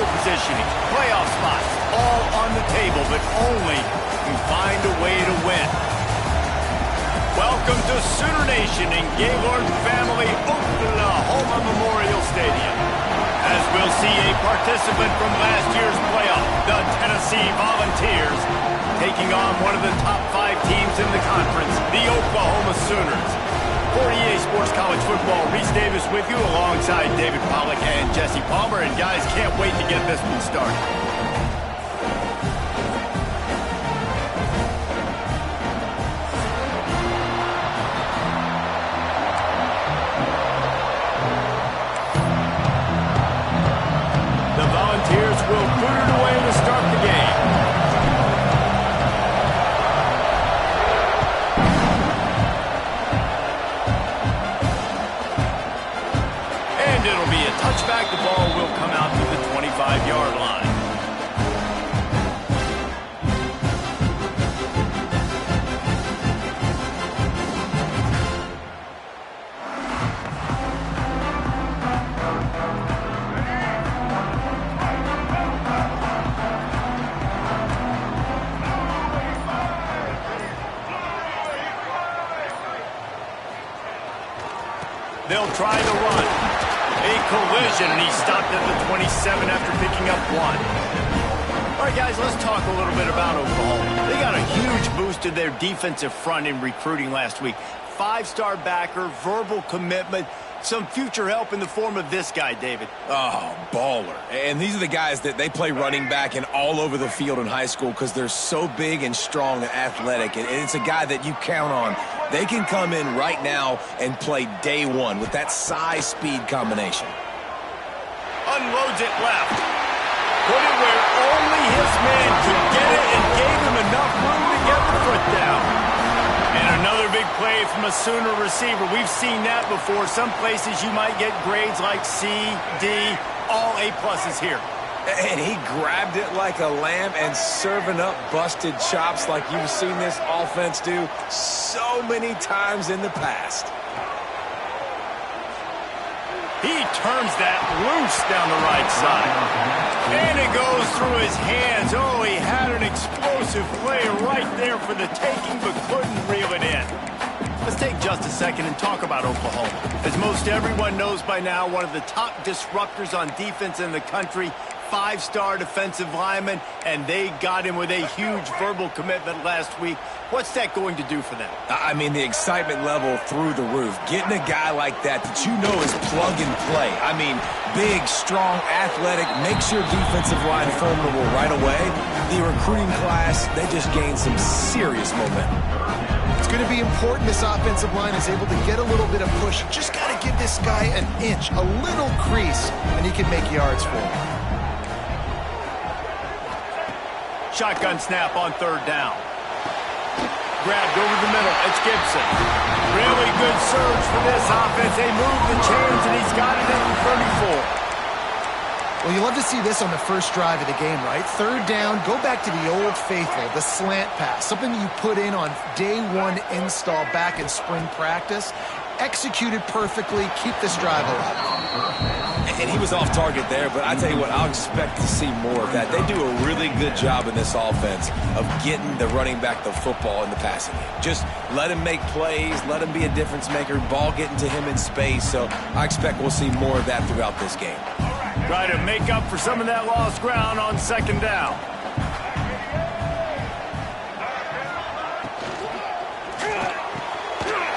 field positioning, playoff spots, all on the table, but only you find a way to win. Welcome to Sooner Nation in Gaylord Family Oklahoma Memorial Stadium. As we'll see a participant from last year's playoff, the Tennessee Volunteers, taking on one of the top 5 teams in the conference, the Oklahoma Sooners. For EA Sports College Football, Reese Davis with you alongside David Pollack and Jesse Palmer. And guys, can't wait to get this one started. The Volunteers will boot it away to start the game. It'll be a touchback. The ball will come out to the 25-yard line. They'll try to run. A collision, and he stopped at the 27 after picking up 1. All right, guys, let's talk a little bit about Oklahoma. They got a huge boost to their defensive front in recruiting last week. 5-star backer, verbal commitment, some future help in the form of this guy, David. Oh, baller. And these are the guys that they play running back and all over the field in high school because they're so big and strong and athletic. And it's a guy that you count on. They can come in right now and play day one with that size-speed combination. Unloads it left. Put it where only his man could get it and gave him enough room to get the foot down. And another big play from a Sooner receiver. We've seen that before. Some places you might get grades like C, D, all A-pluses here. And he grabbed it like a lamb and serving up busted chops like you've seen this offense do so many times in the past. He turns that loose down the right side. And it goes through his hands. Oh, he had an explosive play right there for the taking, but couldn't reel it in. Let's take just a second and talk about Oklahoma. As most everyone knows by now, one of the top disruptors on defense in the country, 5-star defensive lineman, and they got him with a huge verbal commitment last week. What's that going to do for them? I mean, the excitement level through the roof. Getting a guy like that you know is plug and play. I mean, big, strong, athletic, makes your defensive line formidable right away. The recruiting class, they just gained some serious momentum. It's going to be important this offensive line is able to get a little bit of push. You just got to give this guy an inch, a little crease, and he can make yards for him. Shotgun snap on 3rd down. Grabbed over the middle. It's Gibson. Really good surge for this offense. They move the chains, and he's got it at the 34. Well, you love to see this on the first drive of the game, right? 3rd down, go back to the old faithful, the slant pass, something you put in on day 1 install back in spring practice. Executed perfectly, keep this drive alive. And he was off target there, but I tell you what, I'll expect to see more of that. They do a really good job in this offense of getting the running back the football in the passing game. Just let him make plays, let him be a difference maker, ball getting to him in space. So I expect we'll see more of that throughout this game. Try to make up for some of that lost ground on 2nd down.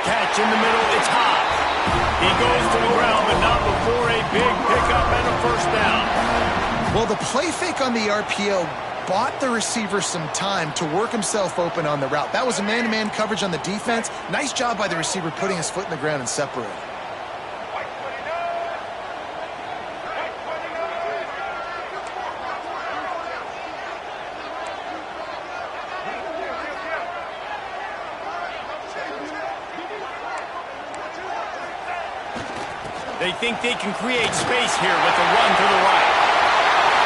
Catch in the middle, it's hot. He goes to the ground, but not before a big pickup and a 1st down. Well, the play fake on the RPO bought the receiver some time to work himself open on the route. That was a man-to-man coverage on the defense. Nice job by the receiver putting his foot in the ground and separating. They think they can create space here with the run to the right.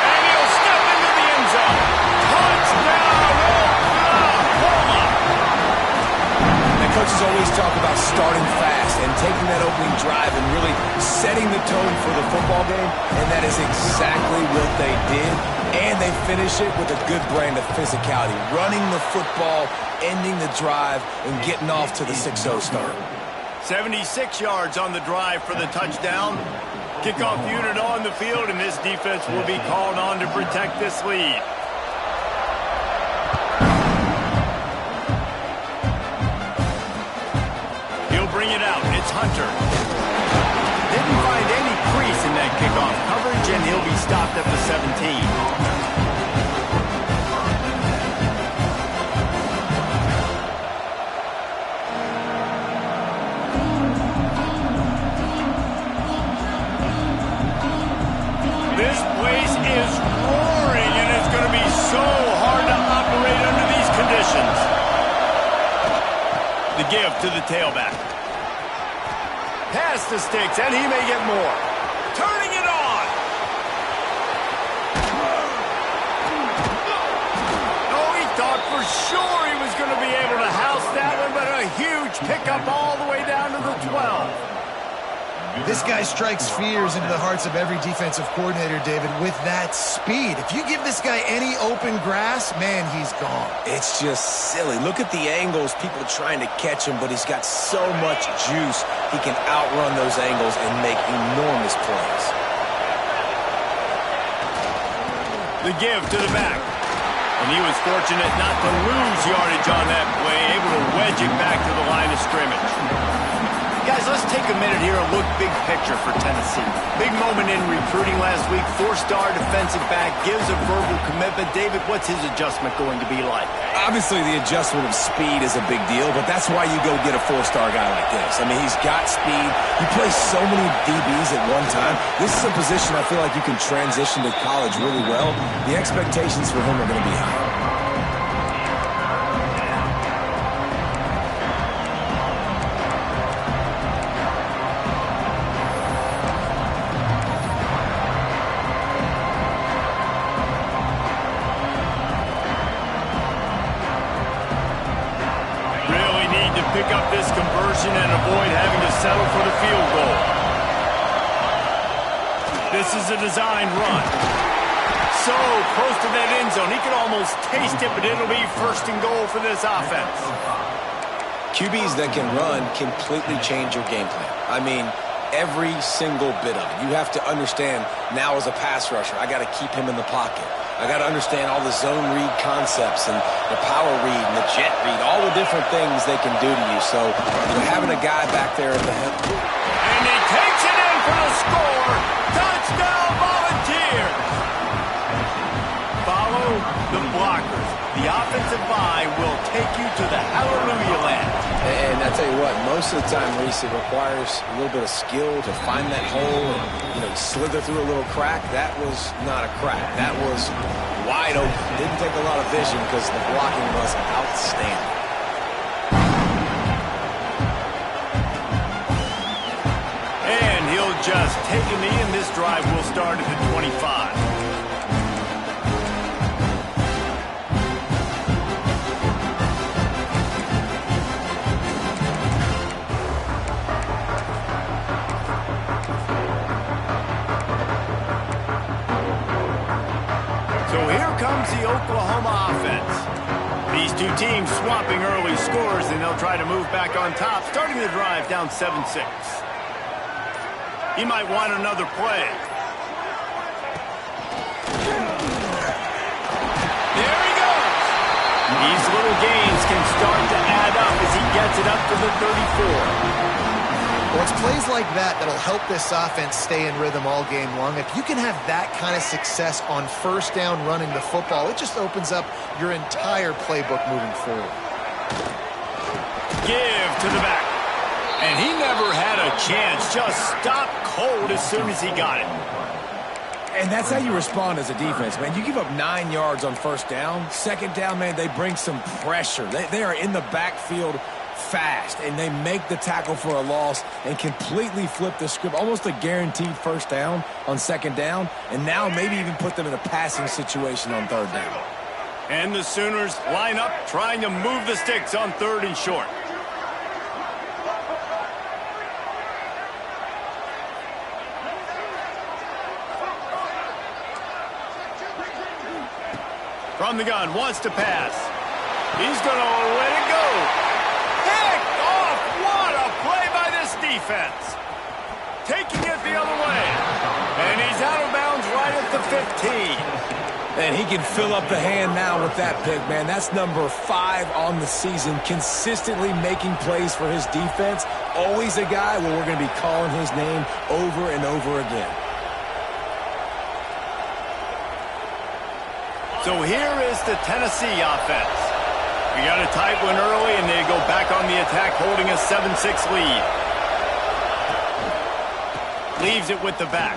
And he'll step into the end zone. Touchdown, Oklahoma! The coaches always talk about starting fast and taking that opening drive and really setting the tone for the football game, and that is exactly what they did. And they finish it with a good brand of physicality, running the football, ending the drive, and getting off to the 6-0 start. 76 yards on the drive for the touchdown. Kickoff unit on the field, and this defense will be called on to protect this lead. He'll bring it out. It's Hunter. Didn't find any crease in that kickoff coverage, and he'll be stopped at the 17. This place is roaring, and it's going to be so hard to operate under these conditions. The give to the tailback. Pass the sticks, and he may get more. Turning it on. Oh, he thought for sure he was going to be able to house that one, but a huge pickup all the way down to the 12. This guy strikes fears into the hearts of every defensive coordinator, David, with that speed. If you give this guy any open grass, man, he's gone. It's just silly. Look at the angles, people trying to catch him, but he's got so much juice. He can outrun those angles and make enormous plays. The give to the back. And he was fortunate not to lose yardage on that play, able to wedge it back to the line of scrimmage. Guys, let's take a minute here and look big picture for Tennessee. Big moment in recruiting last week. 4-star defensive back gives a verbal commitment. David, what's his adjustment going to be like? Obviously, the adjustment of speed is a big deal, but that's why you go get a 4-star guy like this. I mean, he's got speed. He plays so many DBs at one time. This is a position I feel like you can transition to college really well. The expectations for him are going to be high. Pick up this conversion and avoid having to settle for the field goal. This is a design run. So close to that end zone. He could almost taste it, but it'll be 1st and goal for this offense. QBs that can run completely change your game plan. I mean, every single bit of it. You have to understand now as a pass rusher, I got to keep him in the pocket. I got to understand all the zone read concepts and the power read and the jet read, all the different things they can do to you. So, having a guy back there at the head. And he takes it in for the score. Touchdown, Volunteers. Follow the blockers. The offensive line will take you to the hallelujah land. And I tell you what, most of the time, Reese, it requires a little bit of skill to find that hole and, slither through a little crack. That was not a crack. That was wide open. Didn't take a lot of vision because the blocking was outstanding. And he'll just take a knee, and this drive will start at the 25. Comes the Oklahoma offense. These two teams swapping early scores, and they'll try to move back on top, starting the drive down 7-6. He might want another play. There he goes. These little gains can start to add up as he gets it up to the 34. Well, it's plays like that that'll help this offense stay in rhythm all game long. If you can have that kind of success on 1st down running the football, it just opens up your entire playbook moving forward. Give to the back. And he never had a chance. Just stopped cold as soon as he got it. And that's how you respond as a defense, man. You give up 9 yards on 1st down. 2nd down, man, they bring some pressure. They are in the backfield fast, and they make the tackle for a loss and completely flip the script. Almost a guaranteed 1st down on 2nd down, and now maybe even put them in a passing situation on 3rd down. And the Sooners line up trying to move the sticks on 3rd and short. From the gun, wants to pass. He's going to let it go. Picked off. What a play by this defense. Taking it the other way. And he's out of bounds right at the 15. And he can fill up the hand now with that pick, man. That's number 5 on the season, consistently making plays for his defense. Always a guy where we're going to be calling his name over and over again. So here is the Tennessee offense. We got a tight one early, and they go back on the attack, holding a 7-6 lead. Leaves it with the back.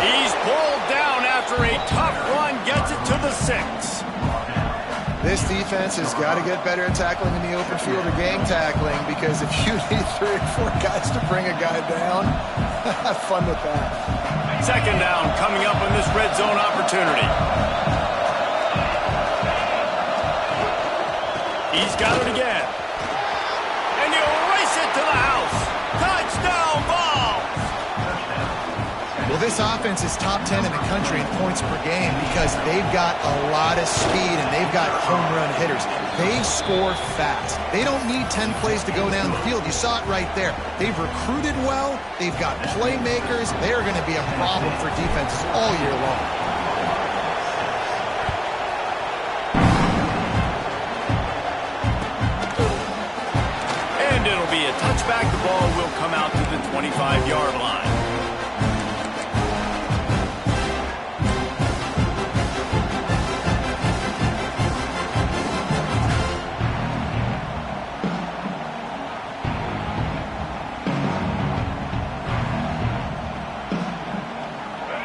He's pulled down after a tough run, gets it to the 6. This defense has got to get better at tackling in the open field or gang tackling, because if you need 3 or 4 guys to bring a guy down, have fun with that. Second down coming up on this red zone opportunity. He's got it again. And he'll race it to the house. Touchdown, Vols! Well, this offense is top 10 in the country in points per game because they've got a lot of speed and they've got home run hitters. They score fast. They don't need 10 plays to go down the field. You saw it right there. They've recruited well. They've got playmakers. They are going to be a problem for defenses all year long. And it'll be a touchback. The ball will come out to the 25-yard line.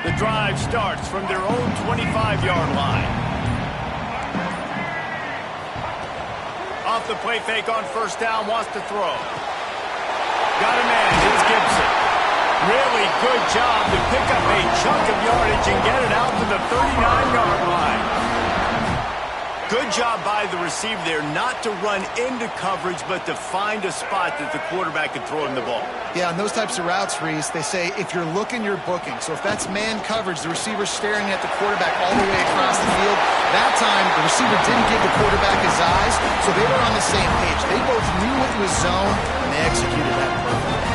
The drive starts from their own 25-yard line. Off the play fake on first down, wants to throw. Got a man, it's Gibson. Really good job to pick up a chunk of yardage and get it out to the 39-yard line. Good job by the receiver there not to run into coverage, but to find a spot that the quarterback can throw him the ball. Yeah, on those types of routes, Reese, they say if you're looking, you're booking. So if that's man coverage, the receiver's staring at the quarterback all the way across the field. That time, the receiver didn't give the quarterback his eyes, so they were on the same page. They both knew it was zone, and they executed that perfectly.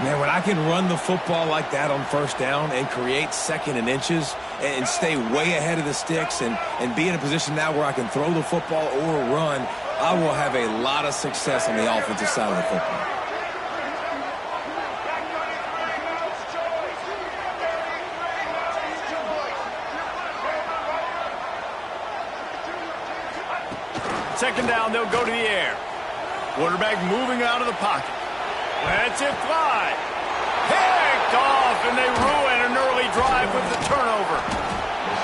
Man, when I can run the football like that on first down and create second and inches and stay way ahead of the sticks and be in a position now where I can throw the football or run, I will have a lot of success on the offensive side of the football. Second down, they'll go to the air. Quarterback moving out of the pocket. Lets it fly. Picked off, and they ruin an early drive with the turnover.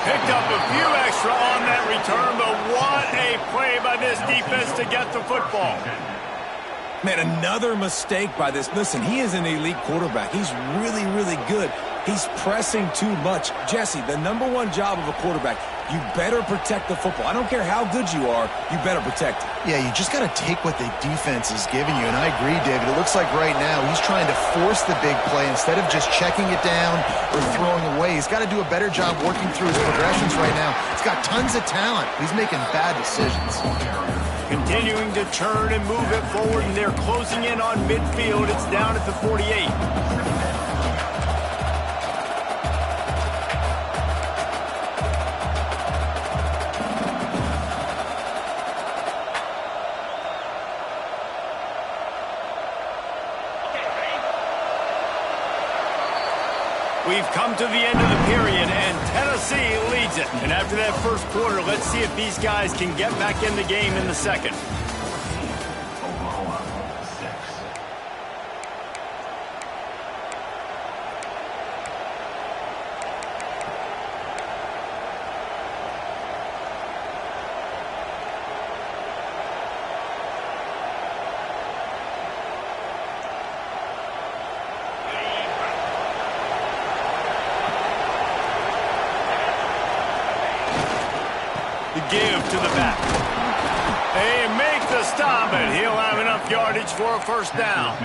Picked up a few extra on that return, but what a play by this defense to get the football. Man, another mistake by this. Listen, he is an elite quarterback. He's really, really good. He's pressing too much. Jesse, the #1 job of a quarterback, you better protect the football. I don't care how good you are, you better protect it. Yeah, you just got to take what the defense is giving you, and I agree, David. It looks like right now he's trying to force the big play instead of just checking it down or throwing away. He's got to do a better job working through his progressions right now. He's got tons of talent. He's making bad decisions. Continuing to turn and move it forward, and they're closing in on midfield. It's down at the 48. We've come to the end of the period, and Tennessee leads it. And after that first quarter, let's see if these guys can get back in the game in the second. Give to the back. They make the stop, and he'll have enough yardage for a first down.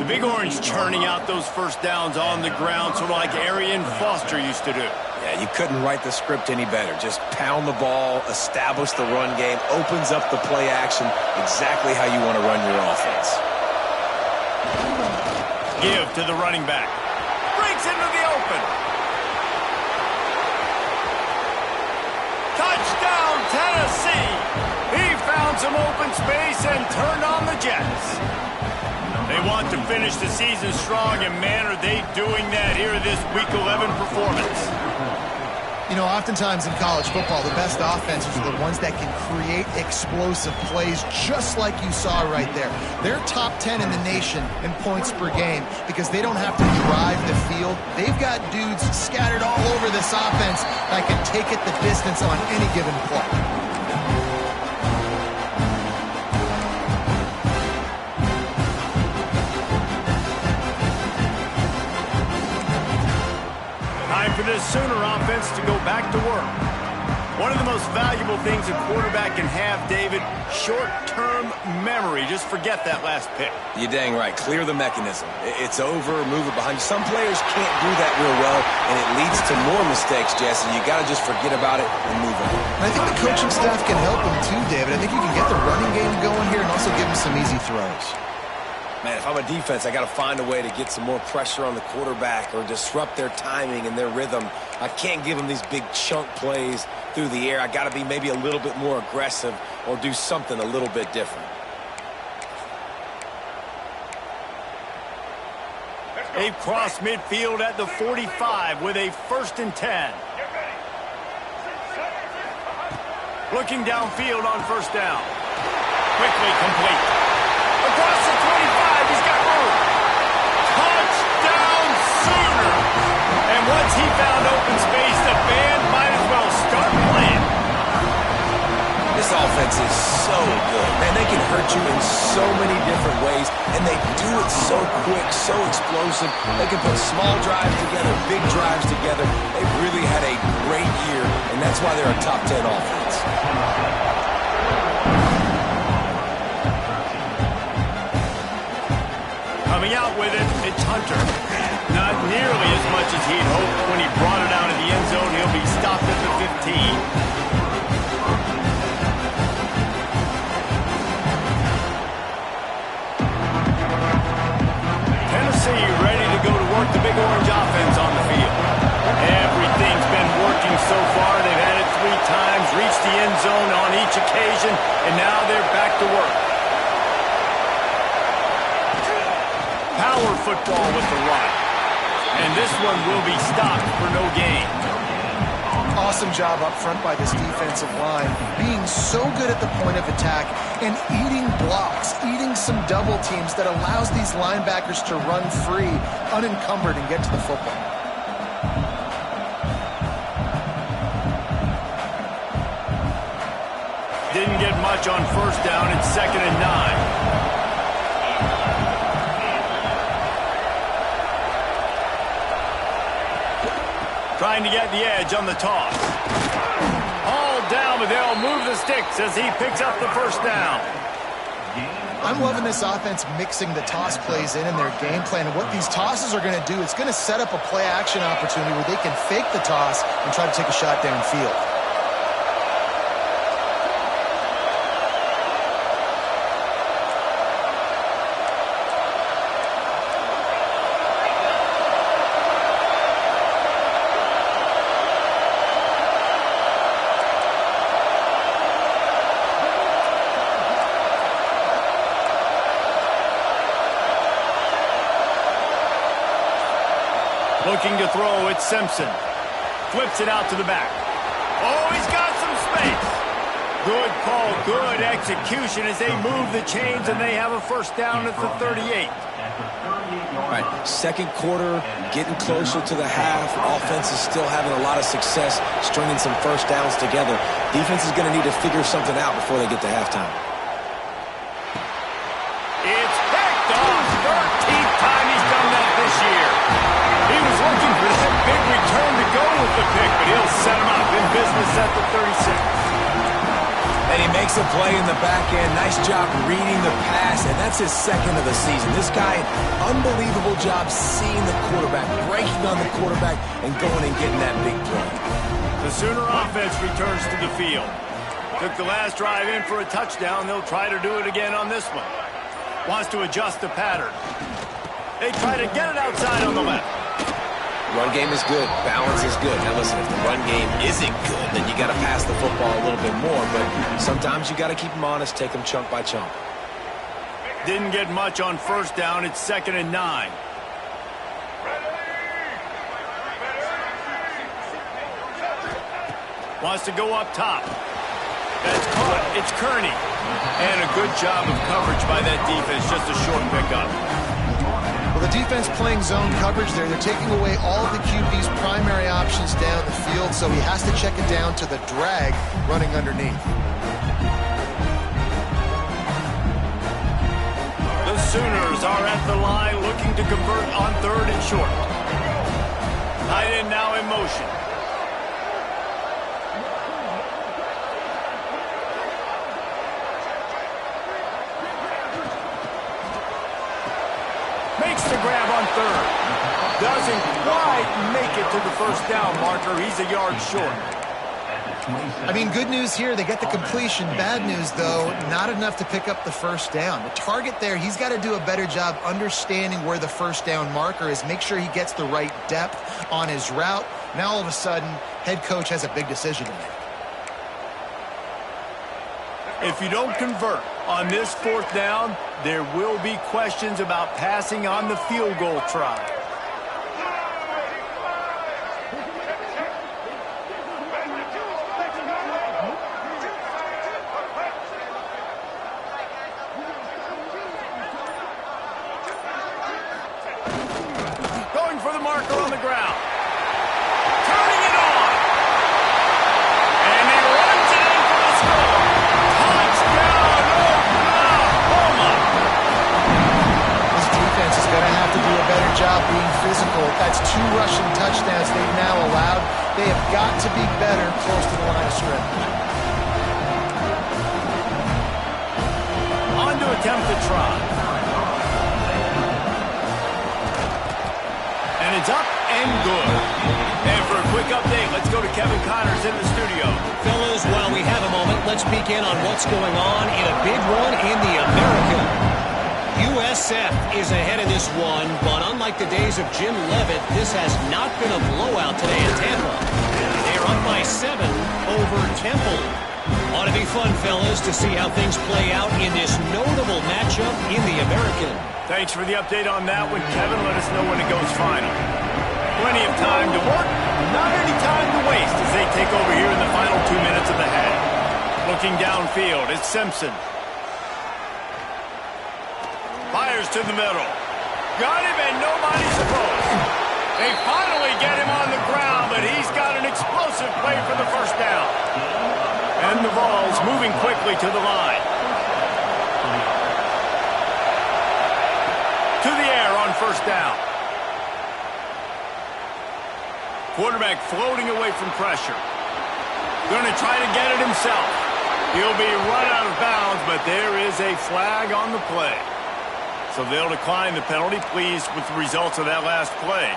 The Big Orange churning out those first downs on the ground, sort of like Arian Foster used to do. Yeah, you couldn't write the script any better. Just pound the ball, establish the run game, opens up the play action, exactly how you want to run your offense. Give to the running back. Breaks into the open. Touchdown, Tennessee! He found some open space and turned on the Jets. They want to finish the season strong, and man, are they doing that here this Week 11 performance. You know, oftentimes in college football, the best offenses are the ones that can create explosive plays, just like you saw right there. They're top 10 in the nation in points per game because they don't have to drive the field. They've got dudes scattered all over this offense that can take it the distance on any given play. For this Sooner offense to go back to work. One of the most valuable things a quarterback can have, David, short-term memory. Just forget that last pick. You're dang right. Clear the mechanism. It's over, move it behind you. Some players can't do that real well, and it leads to more mistakes, Jesse. You got to just forget about it and move on. And I think the coaching staff can help him too, David. I think you can get the running game going here and also give him some easy throws. Man, if I'm a defense, I got to find a way to get some more pressure on the quarterback or disrupt their timing and their rhythm. I can't give them these big chunk plays through the air. I got to be maybe a little bit more aggressive or do something a little bit different. They've crossed midfield at the 45 with a 1st and 10. Looking downfield on 1st down. Quickly complete. Across the 25, he's got room. Touchdown, Sooner! And once he found open space, the band might as well start playing. This offense is so good. Man, they can hurt you in so many different ways, and they do it so quick, so explosive. They can put small drives together, big drives together. They've really had a great year, and that's why they're a top 10 offense. Coming out with it, it's Hunter. Not nearly as much as he'd hoped when he brought it out of the end zone. He'll be stopped at the 15. Tennessee ready to go to work the Big Orange offense on the field. Everything's been working so far. They've had it 3 times, reached the end zone on each occasion, and now they're back to work. Power football with the run. And this one will be stopped for no gain. Awesome job up front by this defensive line, being so good at the point of attack and eating blocks, eating some double teams that allows these linebackers to run free, unencumbered, and get to the football. Didn't get much on 1st down. It's 2nd and 9. Trying to get the edge on the toss. All down, but they'll move the sticks as he picks up the 1st down. I'm loving this offense mixing the toss plays in their game plan. And what these tosses are going to do, it's going to set up a play action opportunity where they can fake the toss and try to take a shot downfield. Looking to throw, it's Simpson. Flips it out to the back. Oh, he's got some space. Good call, good execution as they move the chains, and they have a 1st down at the 38. All right, 2nd quarter, getting closer to the half. Offense is still having a lot of success stringing some 1st downs together. Defense is going to need to figure something out before they get to halftime. It's picked off. 13th time he's done that this year. He was looking for that big return to go with the pick, but he'll set him up in business at the 36. And he makes a play in the back end. Nice job reading the pass, and that's his second of the season. This guy, unbelievable job seeing the quarterback, breaking on the quarterback, and going and getting that big play. The Sooner offense returns to the field. Took the last drive in for a touchdown. They'll try to do it again on this one. Wants to adjust the pattern. They try to get it outside on the left. Run game is good. Balance is good. Now listen, if the run game isn't good, then you got to pass the football a little bit more. But sometimes you got to keep them honest, take them chunk by chunk. Didn't get much on first down. It's 2nd and 9. Wants to go up top. That's caught. It's Kearney. And a good job of coverage by that defense. Just a short pickup. Well, the defense playing zone coverage there. They're taking away all of the QB's primary options down the field, so he has to check it down to the drag running underneath. The Sooners are at the line looking to convert on 3rd and short. Tight end now in motion. Makes the grab on 3rd. Doesn't quite make it to the first down marker. He's a yard short. I mean, good news here. They get the completion. Bad news, though, not enough to pick up the first down. The target there, he's got to do a better job understanding where the first down marker is. Make sure he gets the right depth on his route. Now, all of a sudden, head coach has a big decision to make. If you don't convert on this 4th down, there will be questions about passing on the field goal try. Going for the marker on the ground. Turning it on. And he runs it in for the score. Touchdown, Oklahoma. This defense is going to have to do a better job being physical. That's 2 rushing touchdowns they've now allowed. They have got to be better close to the line of scrimmage. On to attempt the try. And it's up and good. And for a quick update, let's go to Kevin Connors in the studio. Fellas, while we have a moment, let's peek in on what's going on in a big one in the American. USF is ahead in this one, but unlike the days of Jim Leavitt, this has not been a blowout today in Tampa. They're up by 7 over Temple. Ought to be fun, fellas, to see how things play out in this notable matchup in the American. Thanks for the update on that one, Kevin. Let us know when it goes final. Plenty of time to work, not any time to waste as they take over here in the final 2 minutes of the half. Looking downfield, it's Simpson. Fires to the middle. Got him and nobody's opposed. They finally get him on the ground, but he's got an explosive play for the first down. And the Vols moving quickly to the line. To the air on first down. Quarterback floating away from pressure. Going to try to get it himself. He'll be run out of bounds, but there is a flag on the play. So they'll decline the penalty. Pleased with the results of that last play.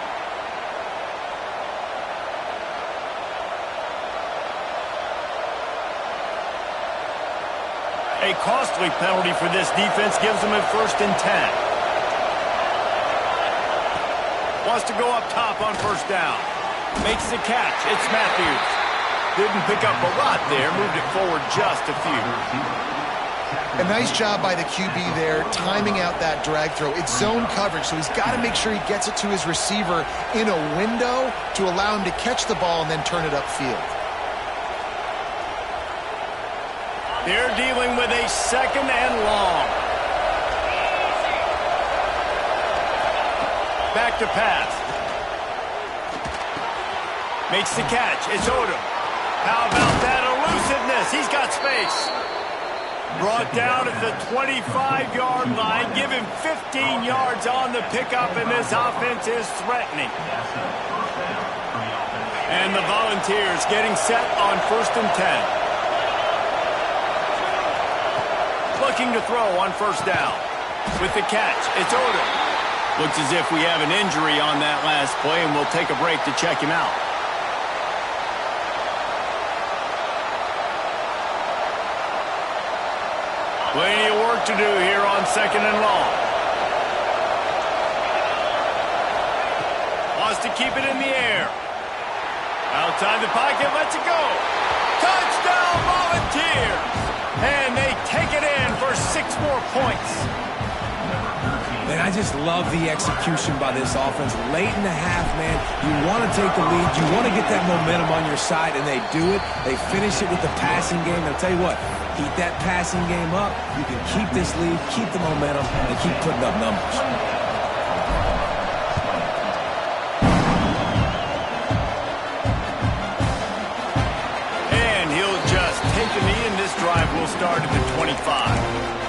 A costly penalty for this defense gives them a 1st and 10. Wants to go up top on first down. Makes the catch. It's Matthews. Didn't pick up a lot there. Moved it forward just a few. A nice job by the QB there, timing out that drag throw. It's zone coverage, so he's got to make sure he gets it to his receiver in a window to allow him to catch the ball and then turn it upfield. They're dealing with a 2nd and long. Back to pass. Makes the catch. It's Odom. How about that elusiveness? He's got space. Brought down at the 25-yard line. Give him 15 yards on the pickup, and this offense is threatening. And the Volunteers getting set on 1st and 10. Looking to throw on first down. With the catch, it's Odom. Looks as if we have an injury on that last play, and we'll take a break to check him out. Plenty of work to do here on second and long. Wants to keep it in the air. Outside the pocket, lets it go. Touchdown, Volunteers! And they take it in for 6 more points. Man, I just love the execution by this offense. Late in the half, man, you want to take the lead. You want to get that momentum on your side, and they do it. They finish it with the passing game. I'll tell you what, keep that passing game up. You can keep this lead, keep the momentum, and keep putting up numbers. And he'll just take a knee, and this drive will start at the 25.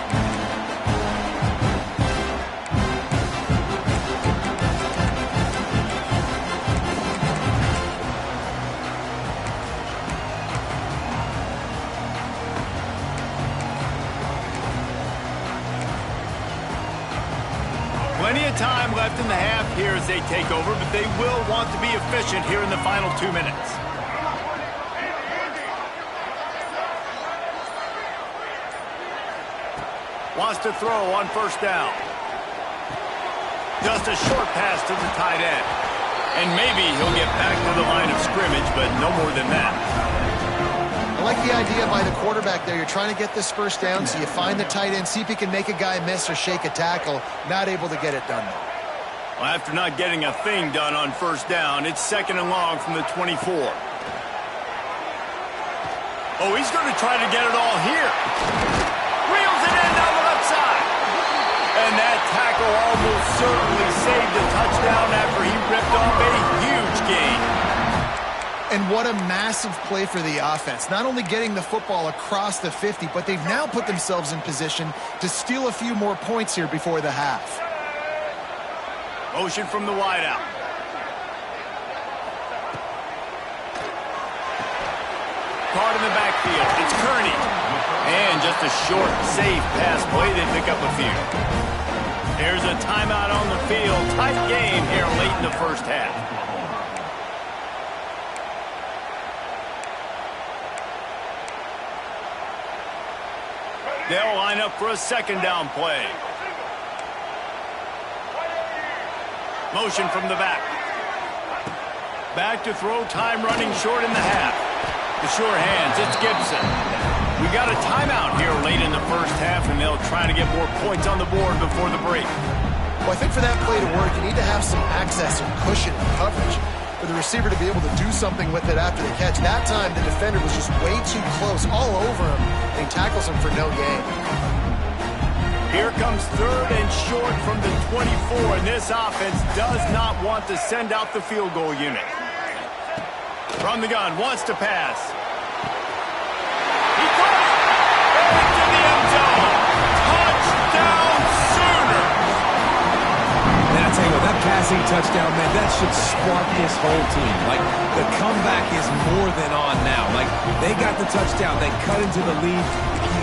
Plenty of time left in the half here as they take over, but they will want to be efficient here in the final 2 minutes. Wants to throw on first down. Just a short pass to the tight end. And maybe he'll get back to the line of scrimmage, but no more than that. I like the idea by the quarterback there. You're trying to get this first down, so you find the tight end, see if he can make a guy miss or shake a tackle. Not able to get it done, though. Well, after not getting a thing done on first down, it's second and long from the 24. Oh, he's going to try to get it all here. Wheels it in down the left side. And that tackle almost certainly saved a touchdown after he ripped off a huge gain. And what a massive play for the offense. Not only getting the football across the 50, but they've now put themselves in position to steal a few more points here before the half. Motion from the wideout. Caught in the backfield. It's Kearney. And just a short, safe pass play. They pick up a few. There's a timeout on the field. Tight game here late in the first half. They'll line up for a second down play. Motion from the back. Back to throw, time running short in the half. The sure hands, it's Gibson. We got a timeout here late in the first half, and they'll try to get more points on the board before the break. Well, I think for that play to work, you need to have some access and cushion and coverage for the receiver to be able to do something with it after the catch. That time, the defender was just way too close, all over him, and he tackles him for no gain. Here comes third and short from the 24, and this offense does not want to send out the field goal unit. From the gun, wants to pass. He caught it! Into the end zone! Touchdown, Sooners! Man, I tell you what, that passing touchdown, man, that should spark this whole team. Like, the comeback is more than on now. Like, they got the touchdown. They cut into the lead.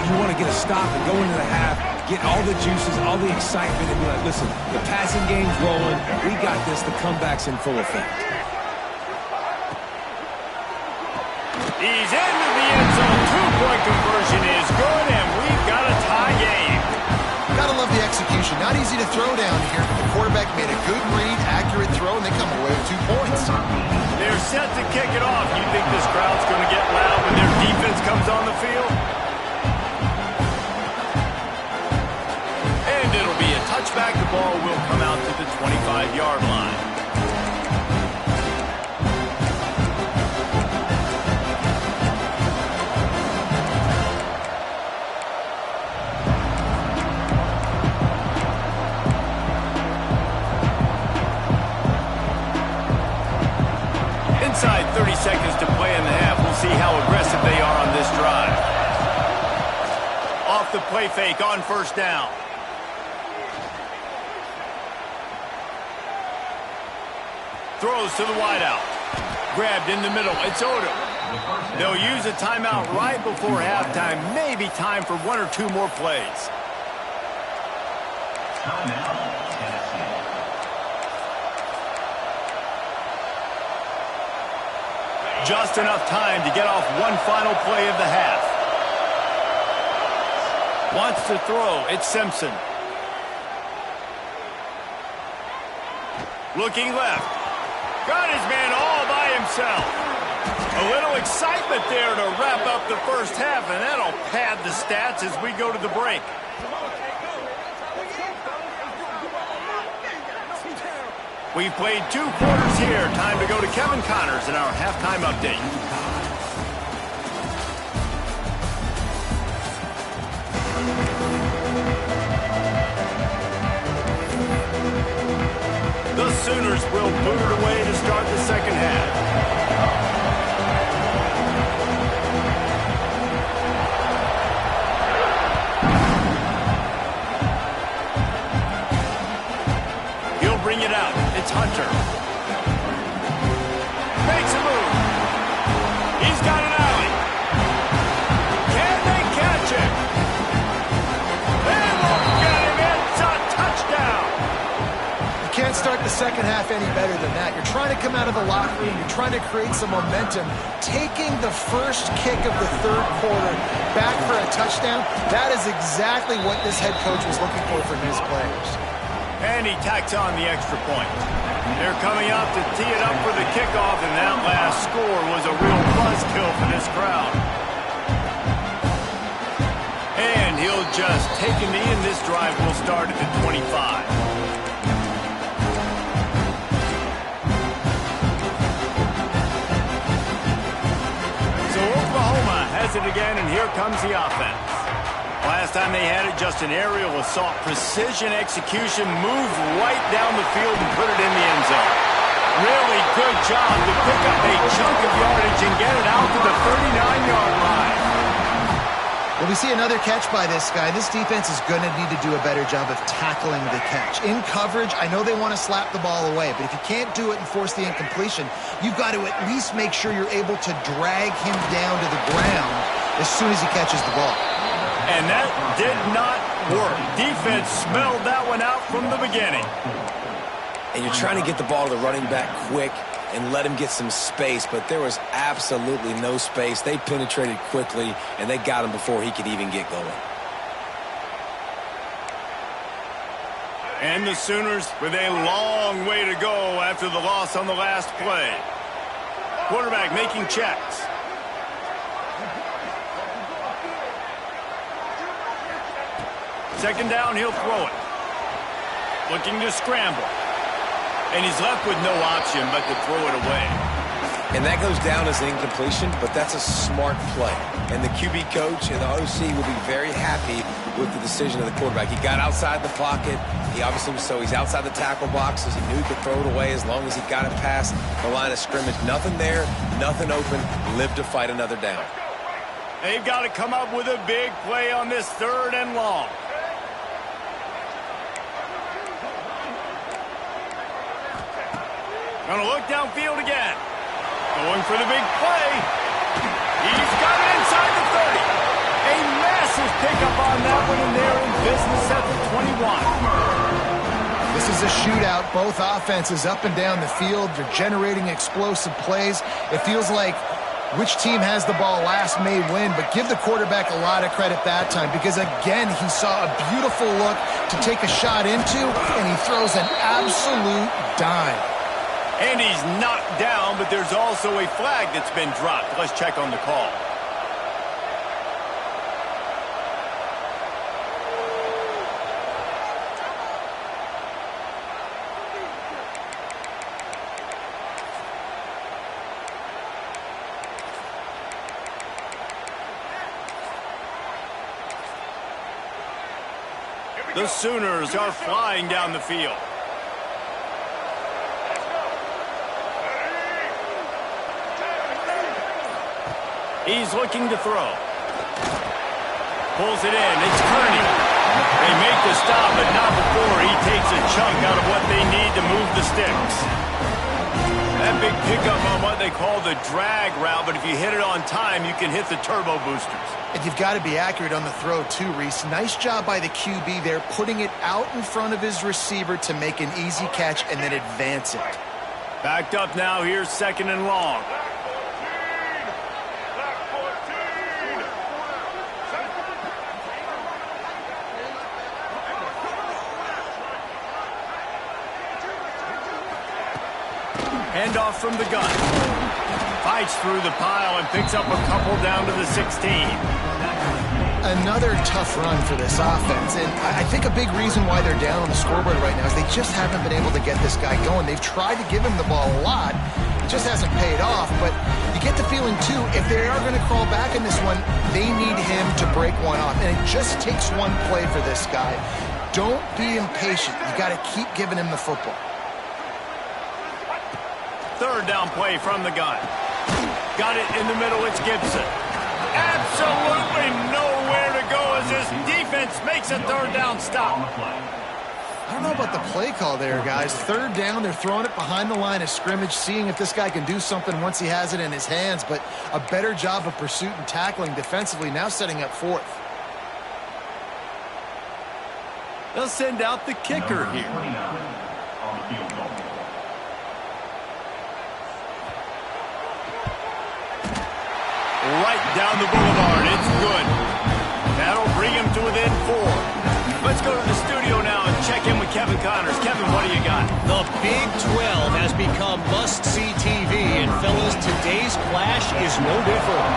You want to get a stop and go into the half, get all the juices, all the excitement, and be like, listen, the passing game's rolling. We got this. The comeback's in full effect. He's into the end zone. Two-point conversion is good, and we've got a tie game. Gotta love the execution. Not easy to throw down here, but the quarterback made a good read, accurate throw, and they come away with 2 points. They're set to kick it off. You think this crowd's going to get loud when their defense comes on the field? And it'll be a touchback. The ball will come out to the 25-yard line. Inside 30 seconds to play in the half. We'll see how aggressive they are on this drive. Off the play fake on first down. Throws to the wideout. grabbed in the middle. It's Odom. They'll use a timeout right before halftime. Maybe time for one or two more plays. Just enough time to get off one final play of the half. Wants to throw. It's Simpson. Looking left. Got his man all by himself. A little excitement there to wrap up the first half, and that'll pad the stats as we go to the break. We've played 2 quarters here. Time to go to Kevin Connors in our halftime update. The Sooners will boot it away to start the second half. Bring it out. It's Hunter. Makes a move. He's got an alley. Can they catch him? They won't get him. It's a touchdown. You can't start the second half any better than that. You're trying to come out of the locker room. You're trying to create some momentum. Taking the first kick of the third quarter back for a touchdown, that is exactly what this head coach was looking for from his players. And he tacks on the extra point. They're coming out to tee it up for the kickoff, and that last score was a real buzzkill for this crowd. And he'll just take a knee, and this drive will start at the 25. So Oklahoma has it again, and here comes the offense. Last time they had it, just an aerial assault. Precision execution, moved right down the field and put it in the end zone. Really good job to pick up a chunk of yardage and get it out to the 39-yard line. Well, we see another catch by this guy. This defense is going to need to do a better job of tackling the catch. In coverage, I know they want to slap the ball away, but if you can't do it and force the incompletion, you've got to at least make sure you're able to drag him down to the ground as soon as he catches the ball. And that did not work. Defense smelled that one out from the beginning. And you're trying to get the ball to the running back quick and let him get some space, but there was absolutely no space. They penetrated quickly, and they got him before he could even get going. And the Sooners with a long way to go after the loss on the last play. Quarterback making checks. Second down, he'll throw it. Looking to scramble. And he's left with no option but to throw it away. And that goes down as an incompletion, but that's a smart play. And the QB coach and the OC will be very happy with the decision of the quarterback. He got outside the pocket. He obviously was he's outside the tackle boxes. He knew he could throw it away as long as he got it past the line of scrimmage. Nothing there, nothing open. Live to fight another down. They've got to come up with a big play on this 3rd and long. Gonna look downfield again. Going for the big play. He's got it inside the 30. A massive pickup on that one, and they're in business at the 21. This is a shootout. Both offenses up and down the field. They're generating explosive plays. It feels like which team has the ball last may win, but give the quarterback a lot of credit that time because, again, he saw a beautiful look to take a shot into, and he throws an absolute dime. And he's knocked down, but there's also a flag that's been dropped. Let's check on the call. The Sooners are flying down the field. He's looking to throw. Pulls it in. It's Kearney. They make the stop, but not before he takes a chunk out of what they need to move the sticks. That big pickup on what they call the drag route, but if you hit it on time, you can hit the turbo boosters. And you've got to be accurate on the throw too, Reese. Nice job by the QB there, putting it out in front of his receiver to make an easy catch and then advance it. Backed up now, here's 2nd and long. Handoff from the gun. Fights through the pile and picks up a couple down to the 16. Another tough run for this offense, and I think a big reason why they're down on the scoreboard right now is they just haven't been able to get this guy going. They've tried to give him the ball a lot. It just hasn't paid off, but you get the feeling, too, if they are going to crawl back in this one, they need him to break one off, and it just takes one play for this guy. Don't be impatient. You got to keep giving him the football. 3rd down play from the gun. Got it in the middle, it's Gibson. Absolutely nowhere to go as this defense makes a 3rd down stop. I don't know about the play call there, guys. 3rd down, they're throwing it behind the line of scrimmage, seeing if this guy can do something once he has it in his hands, but a better job of pursuit and tackling defensively, now setting up 4th. They'll send out the kicker here. Right down the boulevard. It's good. That'll bring him to within 4. Let's go to the studio now and check in with Kevin Connors. Kevin, what do you got? The Big 12 has become must-see TV, and fellas, today's clash is no different.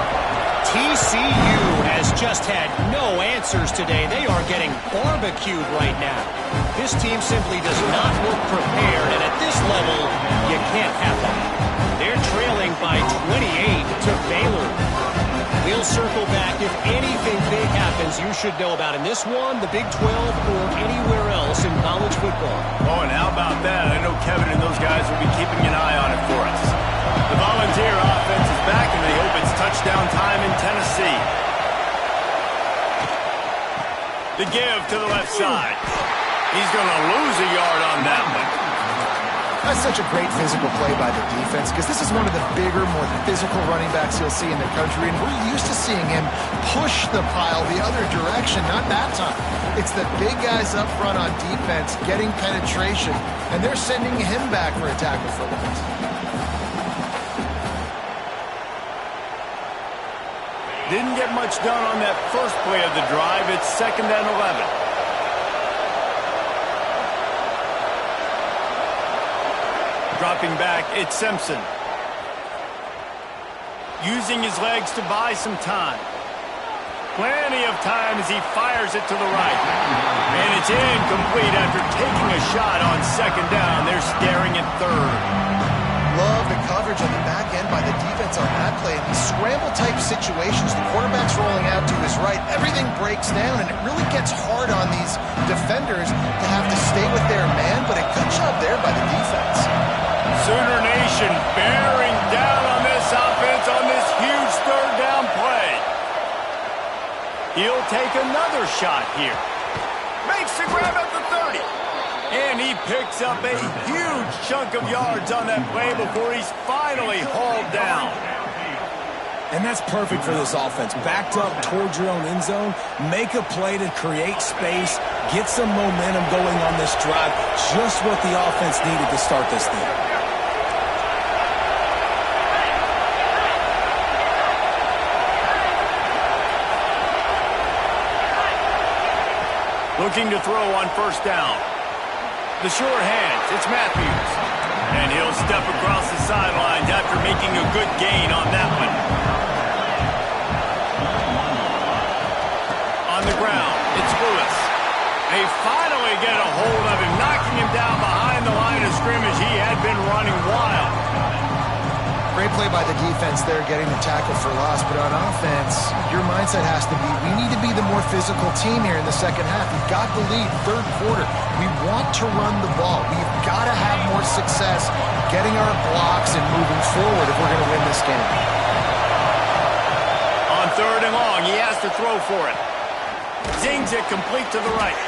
TCU has just had no answers today. They are getting barbecued right now. This team simply does not look prepared, and at this level, you can't have that. They're trailing by 28 to Baylor. We'll circle back. If anything big happens, you should know about in this one, the Big 12, or anywhere else in college football. Oh, and how about that? I know Kevin and those guys will be keeping an eye on it for us. The Volunteer offense is back, and they hope it's touchdown time in Tennessee. The give to the left side. He's going to lose a yard on that one. That's such a great physical play by the defense because this is one of the bigger, more physical running backs you'll see in the country, and we're used to seeing him push the pile the other direction, not that time. It's the big guys up front on defense getting penetration, and they're sending him back for a tackle for loss. Didn't get much done on that first play of the drive. It's 2nd and 11. Dropping back, it's Simpson. Using his legs to buy some time. Plenty of time as he fires it to the right. And it's incomplete after taking a shot on 2nd down. They're staring at 3rd. Love the coverage on the back end by the defense on that play. In these scramble-type situations, the quarterback's rolling out to his right. Everything breaks down, and it really gets hard on these defenders to have to stay with their man, but a good job there by the defense. Sooner Nation bearing down on this offense on this huge 3rd down play. He'll take another shot here. Makes the grab at the 30. And he picks up a huge chunk of yards on that play before he's finally hauled down. And that's perfect for this offense. Backed up towards your own end zone, make a play to create space, get some momentum going on this drive. Just what the offense needed to start this thing. Looking to throw on 1st down. The sure hands, it's Matthews. And he'll step across the sidelines after making a good gain on that one. On the ground, it's Lewis. They finally get a hold of him, knocking him down behind the line of scrimmage. He had been running wild. Great play by the defense there, getting the tackle for loss. But on offense, your mindset has to be, we need to be the more physical team here in the second half. We've got the lead, 3rd quarter. We want to run the ball. We've got to have more success getting our blocks and moving forward if we're going to win this game. On 3rd and long, he has to throw for it. Zings it complete to the right.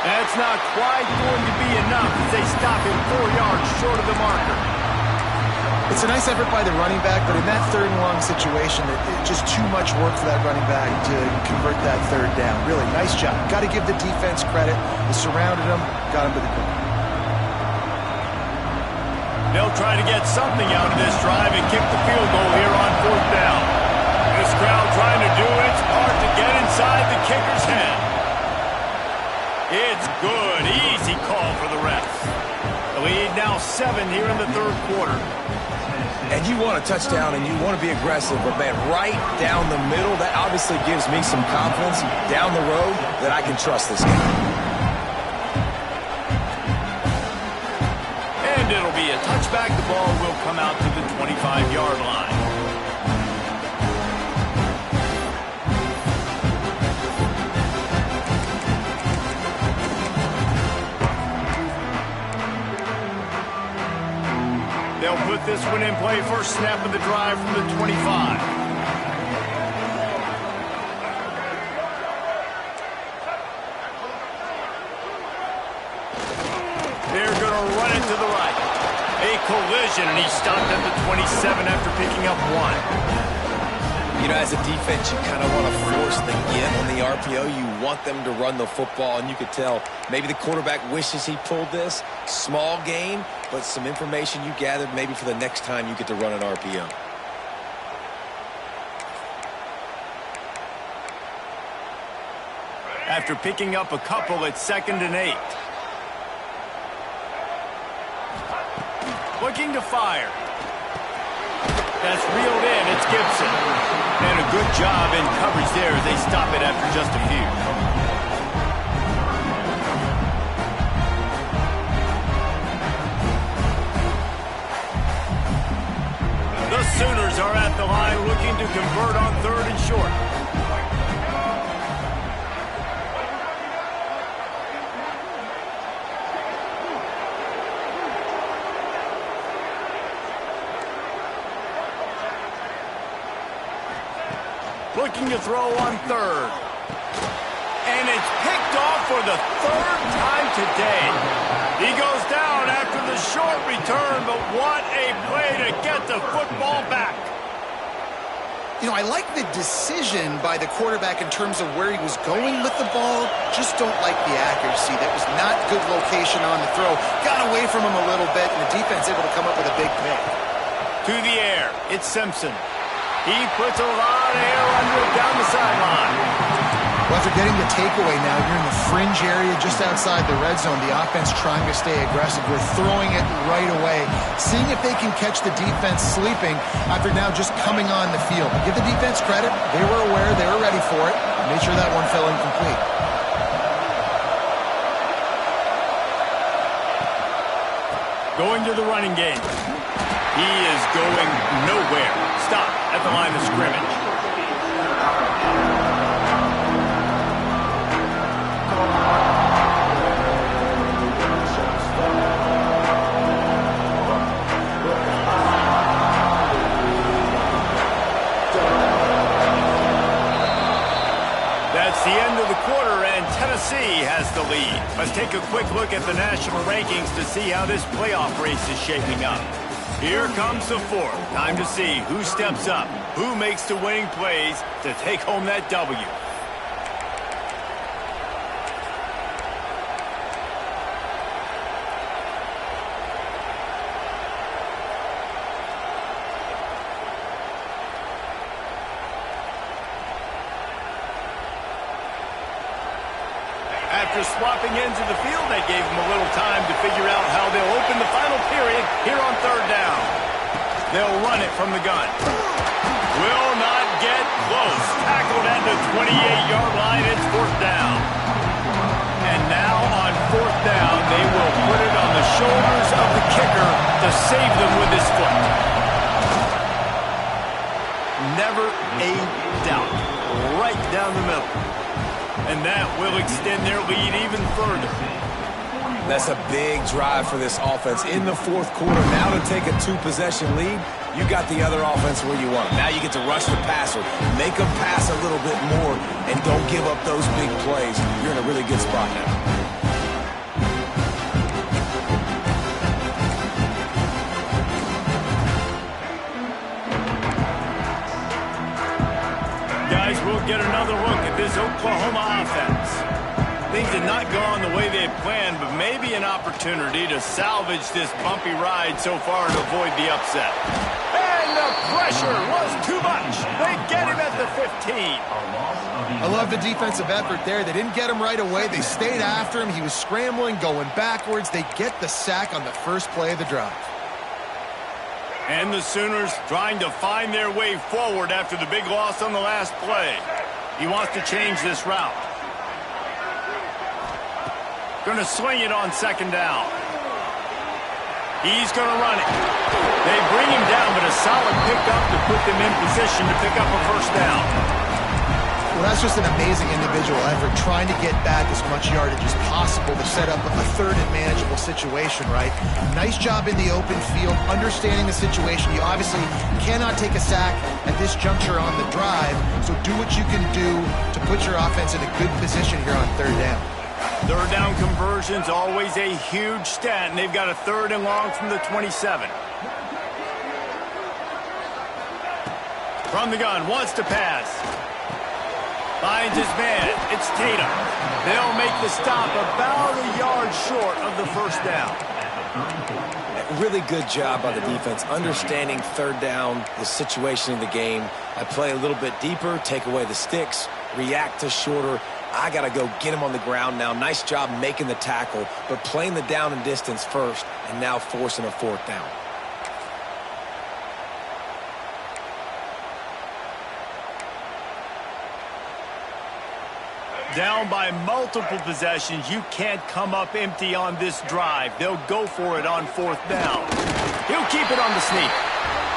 That's not quite going to be enough as they stop him 4 yards short of the marker. It's a nice effort by the running back, but in that third and long situation, it's just too much work for that running back to convert that third down. Really, nice job. Got to give the defense credit. They surrounded him, got him to the goal. They'll try to get something out of this drive and kick the field goal here on fourth down. This crowd trying to do its part to get inside the kicker's head. It's good. Easy call for the refs. The lead now 7 here in the third quarter. And you want a touchdown and you want to be aggressive, but man, right down the middle, that obviously gives me some confidence down the road that I can trust this guy. And it'll be a touchback. The ball will come out to the 25-yard line. They'll put this one in play. First snap of the drive from the 25. They're going to run it to the right. A collision, and he stopped at the 27 after picking up 1. You know, as a defense, you kind of want to force the get on the RPO. You want them to run the football, and you could tell maybe the quarterback wishes he pulled this. Small gain, but some information you gathered maybe for the next time you get to run an RPO. After picking up a couple, it's 2nd and 8. Looking to fire. That's reeled in. It's Gibson. And a good job in coverage there as they stop it after just a few. The Sooners are at the line looking to convert on 3rd and short. Looking to throw on 3rd. And it's picked off for the 3rd time today. He goes down after the short return, but what a play to get the football back. You know, I like the decision by the quarterback in terms of where he was going with the ball. Just don't like the accuracy. That was not good location on the throw. Got away from him a little bit, and the defense able to come up with a big pick. To the air, it's Simpson. He puts a lot of air under it down the sideline. Well, after getting the takeaway now, you're in the fringe area just outside the red zone. The offense trying to stay aggressive. We're throwing it right away, seeing if they can catch the defense sleeping after now just coming on the field. But give the defense credit. They were aware. They were ready for it. Made sure that one fell incomplete. Going to the running game. He is going nowhere. Stop at the line of scrimmage. That's the end of the quarter, and Tennessee has the lead. Let's take a quick look at the national rankings to see how this playoff race is shaping up. Here comes the 4th. Time to see who steps up, who makes the winning plays to take home that W. After swapping ends of the field, that gave them a little time to figure out how they'll open the final period here on 3rd down. They'll run it from the gun. Will not get close. Tackled at the 28-yard line. It's 4th down. And now on 4th down, they will put it on the shoulders of the kicker to save them with his foot. Never a doubt. Right down the middle. And that will extend their lead even further. That's a big drive for this offense in the 4th quarter. Now to take a 2-possession lead, you got the other offense where you want them. Now you get to rush the passer, make them pass a little bit more, and don't give up those big plays. You're in a really good spot now. get another look at this Oklahoma offense. Things had not gone the way they had planned, but maybe an opportunity to salvage this bumpy ride so far and avoid the upset. And the pressure was too much. They get him at the 15. I love the defensive effort there. They didn't get him right away. They stayed after him. He was scrambling, going backwards. They get the sack on the first play of the drive. And the Sooners trying to find their way forward after the big loss on the last play. He wants to change this route. Going to swing it on second down. He's going to run it. They bring him down, but a solid pickup to put them in position to pick up a first down. Well, that's just an amazing individual effort, trying to get back as much yardage as possible to set up a third and manageable situation, right? Nice job in the open field, understanding the situation. You obviously cannot take a sack at this juncture on the drive, so do what you can do to put your offense in a good position here on third down. Third down conversion's always a huge stat, and they've got a third and long from the 27. From the gun, wants to pass. Finds his man. It's Tatum. They'll make the stop about a yard short of the first down. Really good job by the defense, understanding third down, the situation of the game. I play a little bit deeper, take away the sticks, react to shorter. I got to go get him on the ground now. Nice job making the tackle, but playing the down and distance first and now forcing a fourth down. Down by multiple possessions, you can't come up empty on this drive. They'll go for it on fourth down. He'll keep it on the sneak.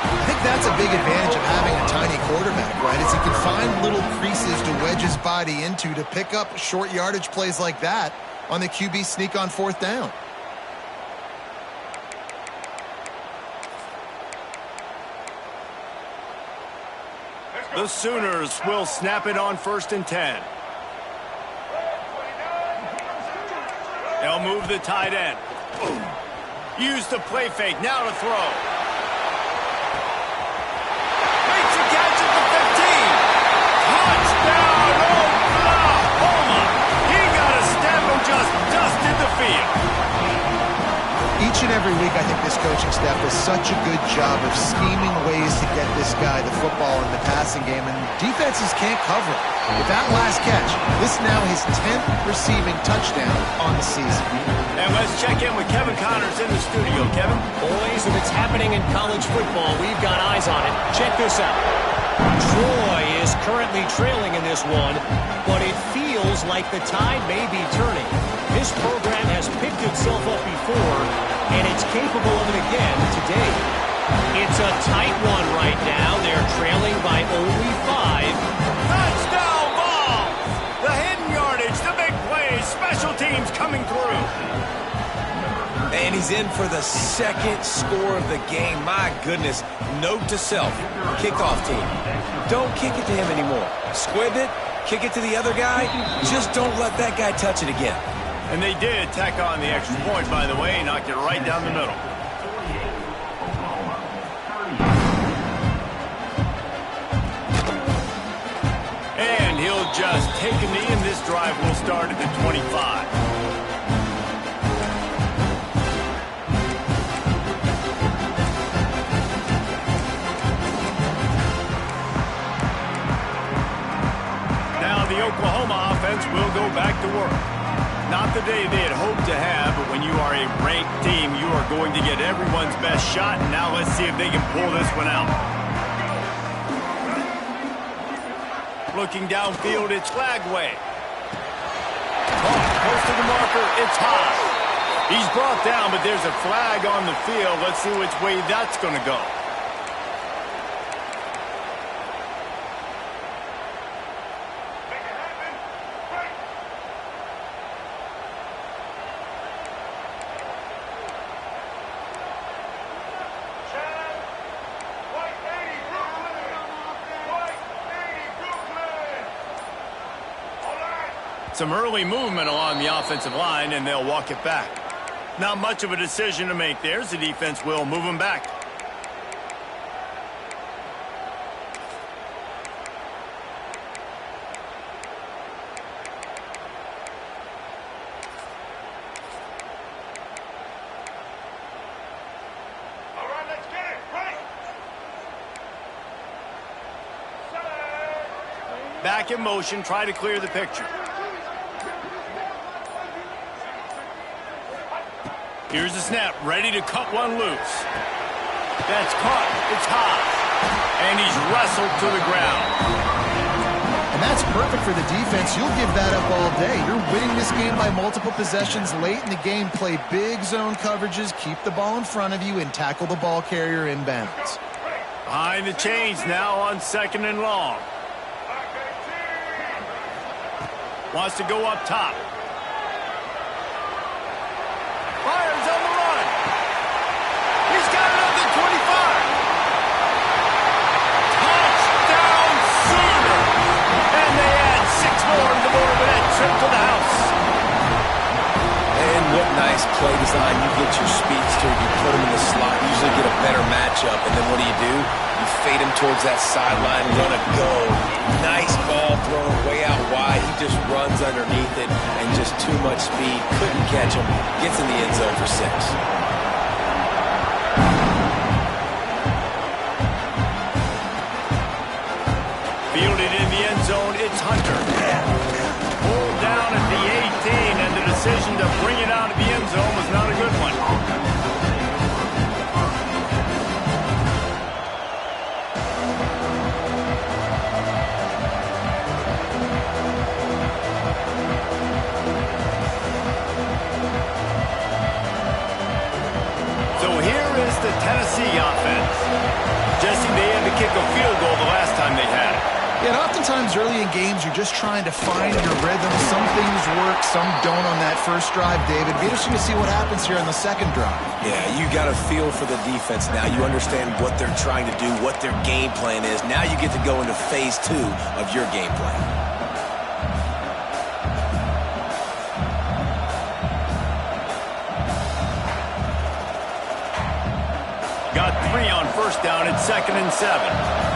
I think that's a big advantage of having a tiny quarterback, right? Is he can find little creases to wedge his body into to pick up short yardage plays like that on the QB sneak on fourth down. The Sooners will snap it on 1st and 10. They'll move the tight end. Use the play fake. Now to throw. Makes a catch at the 15. Touchdown, Oklahoma. He got a step and just dusted the field. Each and every week, I think this coaching staff does such a good job of scheming ways to get this guy the football in the passing game, and defenses can't cover it. With that last catch, this is now his 10th receiving touchdown on the season. And let's check in with Kevin Connors in the studio. Kevin? Boys, if it's happening in college football, we've got eyes on it. Check this out. Troy is currently trailing in this one, but it feels like the tide may be turning. This program has picked itself up before, and it's capable of it again today. It's a tight one right now. They're trailing by only 5. Touchdown Vols! The hidden yardage, the big plays, special teams coming through. And he's in for the second score of the game. My goodness. Note to self, kickoff team. Don't kick it to him anymore. Squib it, kick it to the other guy. Just don't let that guy touch it again. And they did tack on the extra point, by the way, knocked it right down the middle. And he'll just take a knee, and this drive will start at the 25. Now the Oklahoma offense will go back to work. Not the day they had hoped to have, but when you are a ranked team, you are going to get everyone's best shot. And now let's see if they can pull this one out. Looking downfield, it's Flagway. Close to the marker, it's high. He's brought down, but there's a flag on the field. Let's see which way that's going to go. Some early movement along the offensive line, and they'll walk it back. Not much of a decision to make there, as the defense will move them back. Back in motion, try to clear the picture. Here's the snap, ready to cut one loose. That's caught. It's high. And he's wrestled to the ground. And that's perfect for the defense. You'll give that up all day. You're winning this game by multiple possessions late in the game. Play big zone coverages, keep the ball in front of you, and tackle the ball carrier inbounds. Behind the chains now on 2nd and long. Wants to go up top. Fires on the run. He's got it up to 25. Touchdown Sooner. And they add 6 more to the board with that trip to the house. And what nice play design. You get your speedster, you put him in the slot, usually get a better matchup, and then what do? You fade him towards that sideline, run a go. Nice ball thrown way out wide. He just runs underneath it and just too much speed. Couldn't catch him. Gets in the end zone for 6. Fielded in the end zone, it's Hunter. Pulled down at the 18, and the decision to bring it out of the end zone was not a good one. So here is the Tennessee offense. Jesse, they had to kick a field goal the last time they had it. Yeah, and oftentimes early in games, you're just trying to find your rhythm. Some things work, some don't on that first drive, David. It'll be interesting to see what happens here on the second drive. Yeah, you got a feel for the defense now. You understand what they're trying to do, what their game plan is. Now you get to go into phase 2 of your game plan. Got 3 on first down. It's 2nd and 7.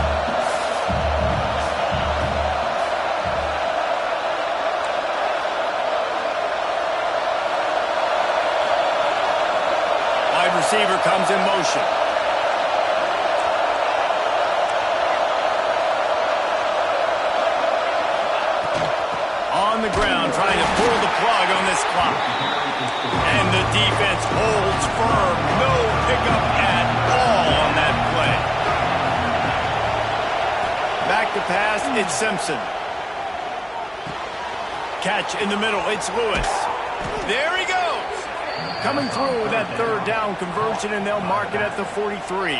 Receiver comes in motion. On the ground, trying to pull the plug on this clock. And the defense holds firm. No pickup at all on that play. Back to pass, it's Simpson. Catch in the middle, it's Lewis. There he goes. Coming through with that 3rd down conversion, and they'll mark it at the 43.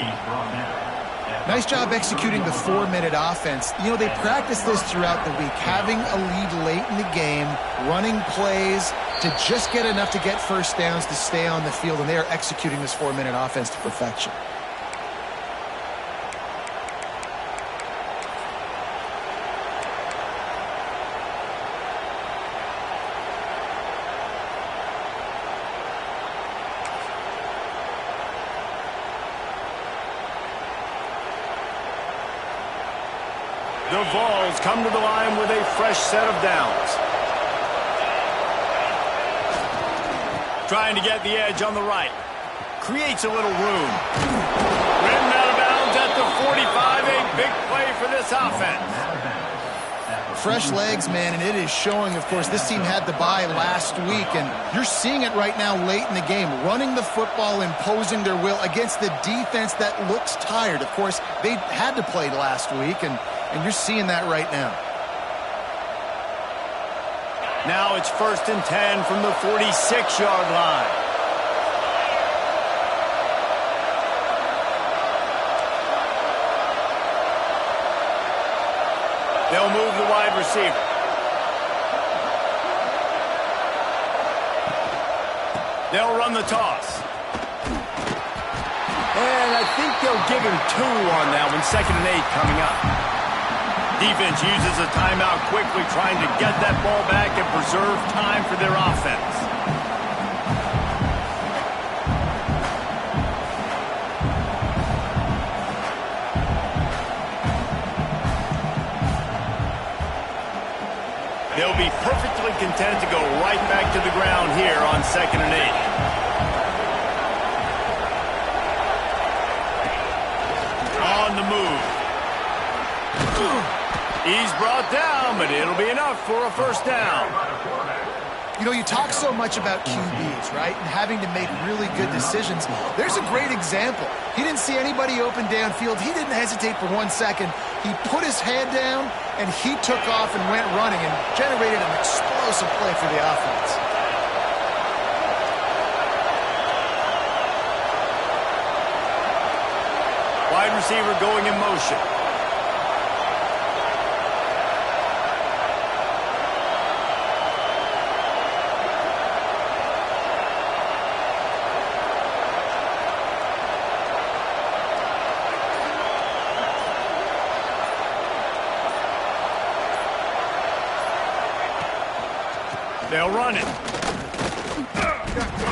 Nice job executing the 4-minute offense. You know, they practice this throughout the week, having a lead late in the game, running plays to just get enough to get first downs to stay on the field, and they are executing this 4-minute offense to perfection. The Vols come to the line with a fresh set of downs. Trying to get the edge on the right. Creates a little room. Ridden out of bounds at the 45. A big play for this offense. Fresh legs, man, and it is showing, of course, this team had the bye last week, and you're seeing it right now late in the game, running the football, imposing their will against the defense that looks tired. Of course, they had to play last week, and you're seeing that right now. Now it's 1st and 10 from the 46-yard line. They'll move the wide receiver. They'll run the toss. And I think they'll give him 2 on that one. 2nd and 8 coming up. Defense uses a timeout quickly, trying to get that ball back and preserve time for their offense. They'll be perfectly content to go right back to the ground here on 2nd and 8. On the move. He's brought down, but it'll be enough for a first down. You know, you talk so much about QBs, right, and having to make really good decisions. There's a great example. He didn't see anybody open downfield. He didn't hesitate for 1 second. He put his head down, and he took off and went running and generated an explosive play for the offense. Wide receiver going in motion. They'll run it. The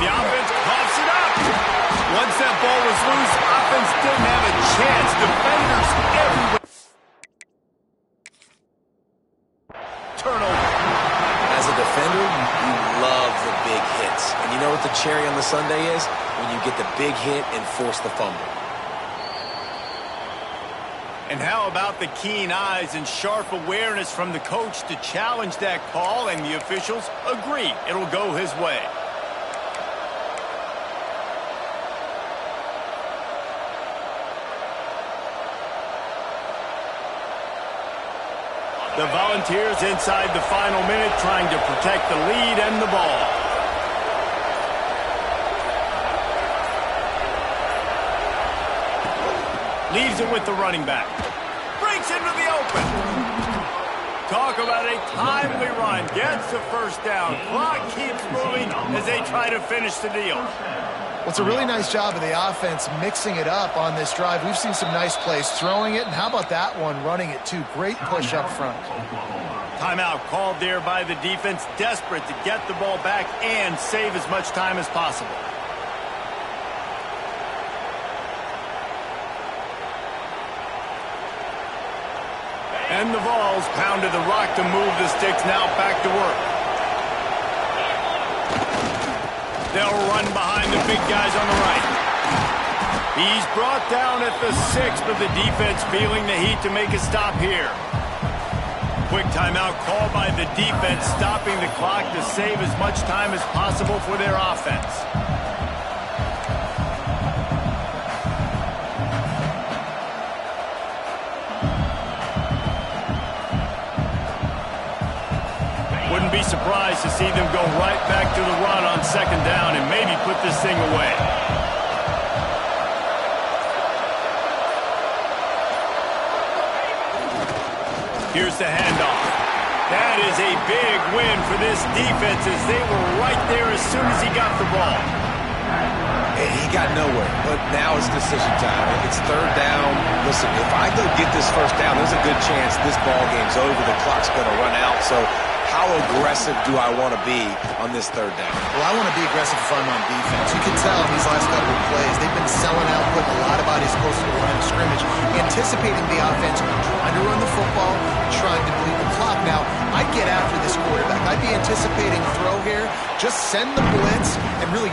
offense coughs it up. Once that ball was loose, offense didn't have a chance. Defenders everywhere. Turnover. As a defender, you love the big hits. And you know what the cherry on the sundae is? When you get the big hit and force the fumble. And how about the keen eyes and sharp awareness from the coach to challenge that call, and the officials agree it'll go his way. The Volunteers inside the final minute trying to protect the lead and the ball. Leaves it with the running back. Breaks into the open. Talk about a timely run. Gets the first down. Clock keeps moving as they try to finish the deal. Well, it's a really nice job of the offense mixing it up on this drive. We've seen some nice plays throwing it, and how about that one running it too? Great push up front. Timeout called there by the defense, desperate to get the ball back and save as much time as possible. And the Vols pounded the rock to move the sticks, now back to work. They'll run behind the big guys on the right. He's brought down at the 6, but the defense feeling the heat to make a stop here. Quick timeout called by the defense, stopping the clock to save as much time as possible for their offense. Wouldn't be surprised to see them go right back to the run on second down and maybe put this thing away. Here's the handoff. That is a big win for this defense as they were right there as soon as he got the ball. He got nowhere, but now it's decision time. It's third down. Listen, if I go get this first down, there's a good chance this ball game's over. The clock's going to run out, so how aggressive do I want to be on this third down? Well, I want to be aggressive if I'm on defense. You can tell in these last couple of plays, they've been selling out, putting a lot of bodies close to the line of scrimmage, anticipating the offense, trying to run the football, trying to bleed the clock. Now, I'd get after this quarterback. I'd be anticipating throw here. Just send the blitz and really